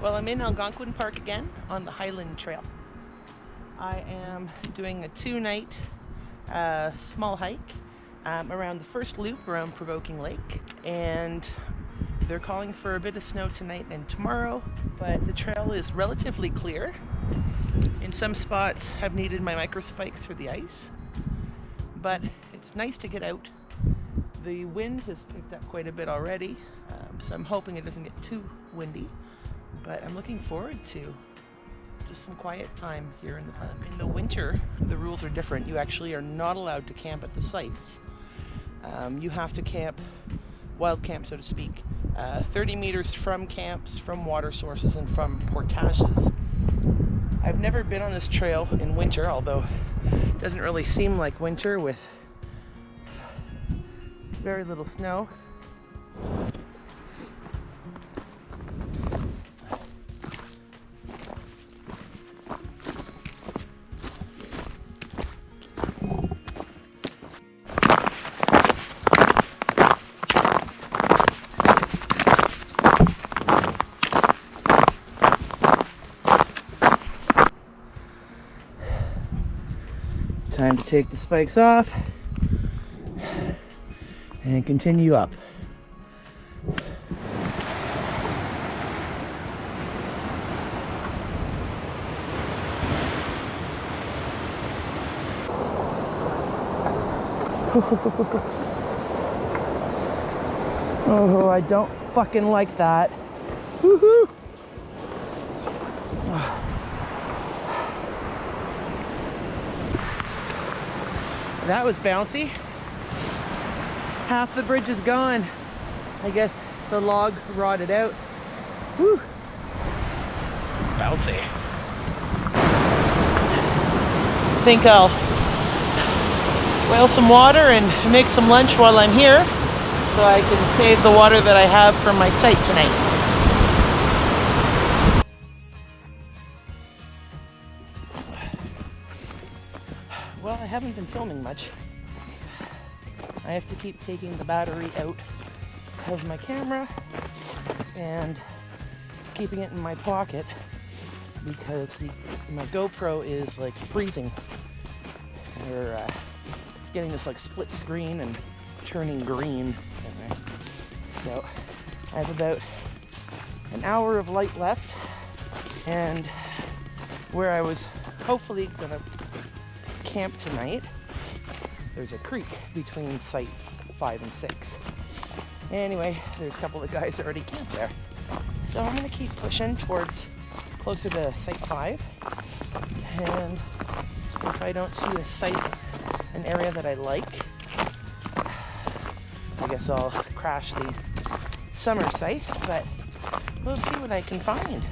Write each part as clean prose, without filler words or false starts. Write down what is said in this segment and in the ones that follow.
Well, I'm in Algonquin Park again on the Highland Trail. I am doing a 2-night small hike around the first loop around Provoking Lake, and they're calling for a bit of snow tonight and tomorrow, but the trail is relatively clear. In some spots I've needed my micro spikes for the ice, but it's nice to get out. The wind has picked up quite a bit already, so I'm hoping it doesn't get too windy, but I'm looking forward to just some quiet time here in the park. In the winter, the rules are different. You actually are not allowed to camp at the sites. You have to camp, wild camp so to speak, 30 meters from camps, from water sources, and from portages. I've never been on this trail in winter, although it doesn't really seem like winter with very little snow. Time to take the spikes off and continue up. Oh, I don't fucking like that. Woohoo! That was bouncy. Half the bridge is gone. I guess the log rotted out. Woo! Bouncy. I think I'll whale some water and make some lunch while I'm here, so I can save the water that I have from my site tonight. Well, I haven't been filming much. I have to keep taking the battery out of my camera and keeping it in my pocket because my GoPro is like freezing. It's getting this like split screen and turning green. So I have about an hour of light left, and where I was hopefully gonna camp tonight, there's a creek between site 5 and 6. Anyway, there's a couple of guys already camped there, so I'm gonna keep pushing towards closer to site 5, and if I don't see a site, an area that I like, I guess I'll crash the summer site, but we'll see what I can find.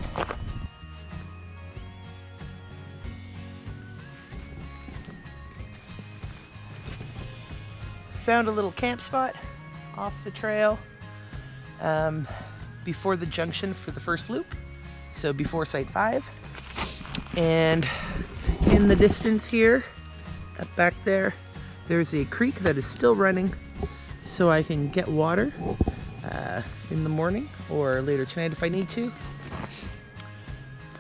Found a little camp spot off the trail before the junction for the first loop, so before site 5. And in the distance here, up back there, there's a creek that is still running, so I can get water in the morning or later tonight if I need to.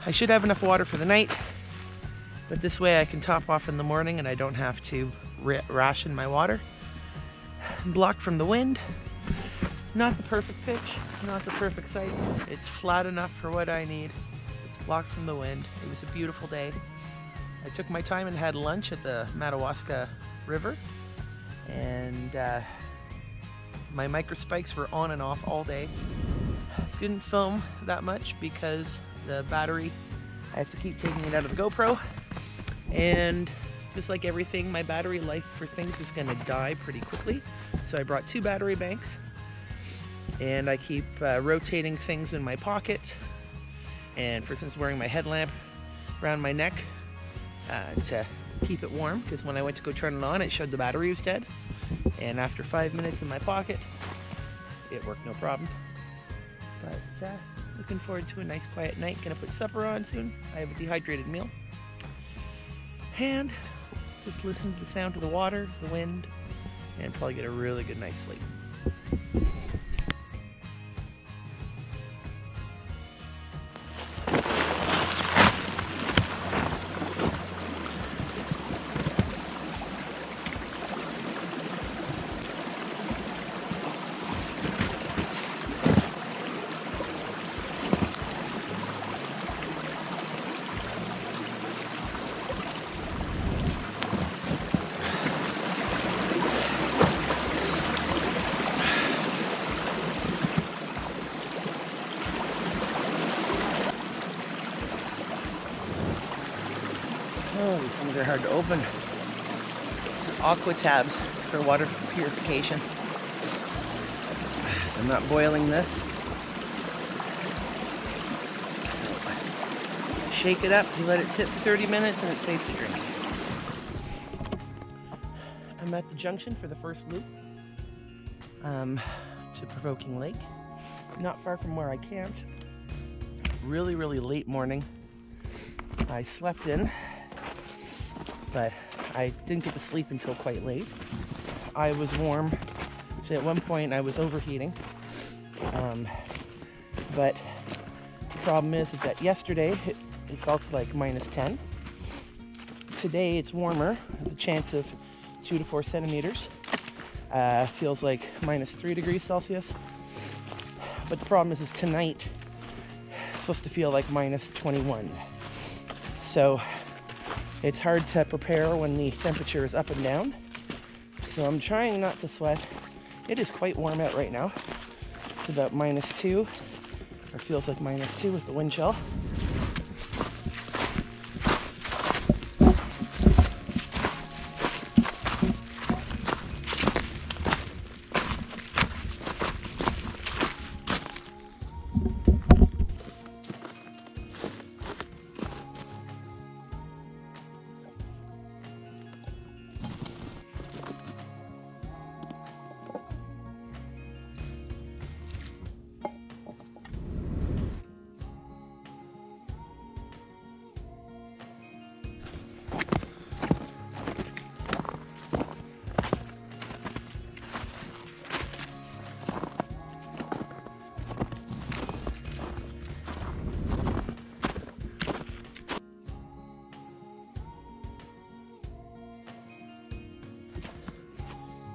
I should have enough water for the night, but this way I can top off in the morning and I don't have to ration my water. Blocked from the wind, not the perfect pitch, not the perfect site. It's flat enough for what I need. It's blocked from the wind. It was a beautiful day. I took my time and had lunch at the Madawaska River, and my micro spikes were on and off all day. Didn't film that much because the battery, I have to keep taking it out of the GoPro, and just like everything, my battery life for things is gonna die pretty quickly. So I brought 2 battery banks, and I keep rotating things in my pocket. And for instance, wearing my headlamp around my neck to keep it warm, because when I went to go turn it on, it showed the battery was dead. And after 5 minutes in my pocket, it worked no problem. But looking forward to a nice quiet night. Gonna put supper on soon. I have a dehydrated meal. And just listen to the sound of the water, the wind, and probably get a really good night's sleep. things are hard to open. Aqua tabs for water purification. So I'm not boiling this. So shake it up, you let it sit for 30 minutes and it's safe to drink. I'm at the junction for the first loop to Provoking Lake. Not far from where I camped. Really late morning. I slept in, but I didn't get to sleep until quite late. I was warm. Actually, at one point I was overheating. But the problem is that yesterday it felt like -10. Today it's warmer, the chance of 2 to 4 centimeters. Feels like -3 degrees Celsius. But the problem is tonight it's supposed to feel like -21. So it's hard to prepare when the temperature is up and down. So I'm trying not to sweat. It is quite warm out right now. It's about -2, or feels like -2 with the wind chill.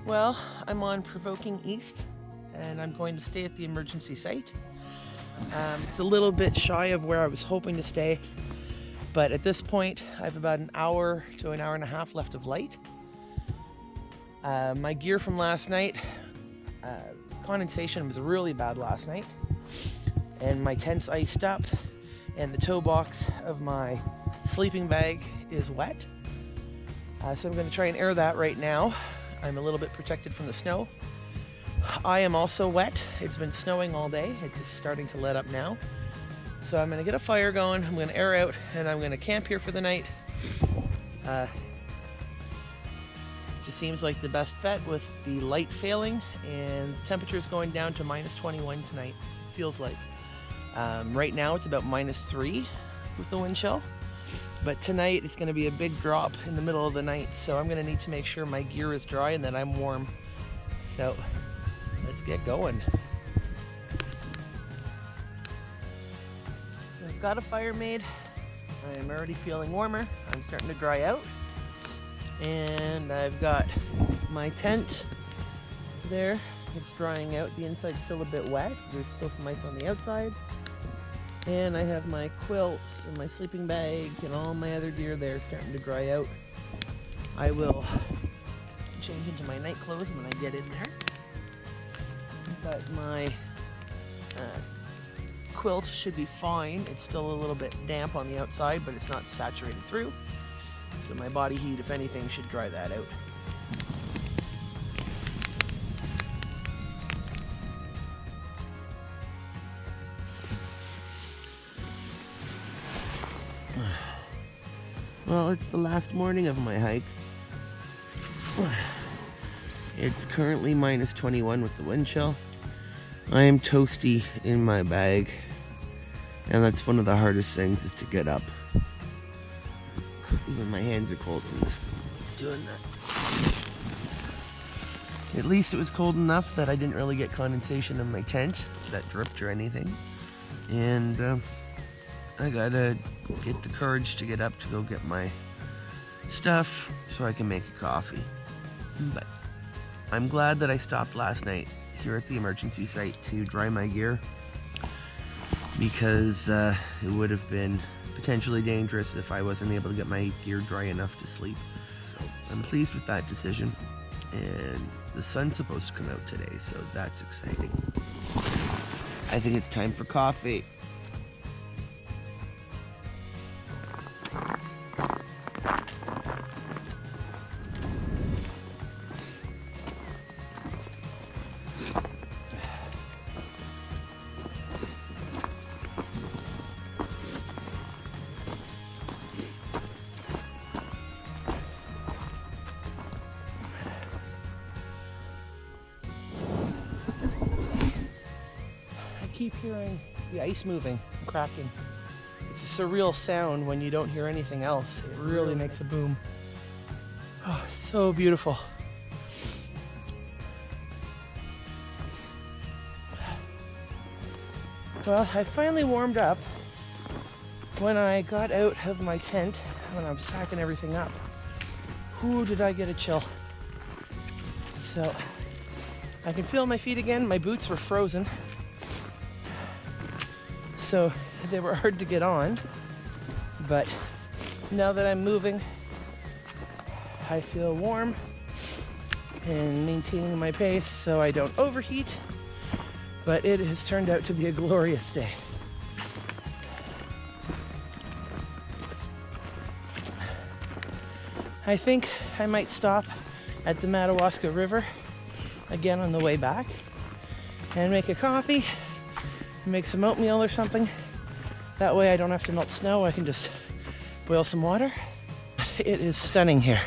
Well, I'm on Provoking East, and I'm going to stay at the emergency site. It's a little bit shy of where I was hoping to stay, but at this point, I have about an hour to an hour and a half left of light. My gear from last night, condensation was really bad last night, and my tent's iced up, and the toe box of my sleeping bag is wet. So I'm going to try and air that right now. I'm a little bit protected from the snow. I am also wet. It's been snowing all day. It's just starting to let up now. So I'm going to get a fire going. I'm going to air out, and I'm going to camp here for the night. Just seems like the best bet with the light failing and temperatures going down to -21 tonight. Feels like. Right now it's about -3 with the wind chill. But tonight it's going to be a big drop in the middle of the night, so I'm going to need to make sure my gear is dry and that I'm warm. So let's get going. So I've got a fire made. I'm already feeling warmer. I'm starting to dry out. And I've got my tent there. It's drying out. The inside's still a bit wet. There's still some ice on the outside. And I have my quilts and my sleeping bag and all my other gear there starting to dry out. I will change into my night clothes when I get in there. But my quilt should be fine. It's still a little bit damp on the outside, but it's not saturated through. So my body heat, if anything, should dry that out. Well, it's the last morning of my hike. It's currently -21 with the wind chill. I am toasty in my bag, and that's one of the hardest things, is to get up. Even my hands are cold from just doing that. At least it was cold enough that I didn't really get condensation in my tent that dripped or anything. And I gotta get the courage to get up to go get my stuff so I can make a coffee. But I'm glad that I stopped last night here at the emergency site to dry my gear, because it would have been potentially dangerous if I wasn't able to get my gear dry enough to sleep. So I'm pleased with that decision, and the sun's supposed to come out today, so that's exciting. I think it's time for coffee. keep hearing the ice moving and cracking. It's a surreal sound when you don't hear anything else. It really makes a boom. Oh, so beautiful. Well, I finally warmed up when I got out of my tent, when I was packing everything up. Ooh, did I get a chill. So, I can feel my feet again. My boots were frozen. So, they were hard to get on. But now that I'm moving, I feel warm and maintaining my pace so I don't overheat. But it has turned out to be a glorious day. I think I might stop at the Madawaska River again on the way back and make a coffee, make some oatmeal or something. That way I don't have to melt snow, I can just boil some water. It is stunning here.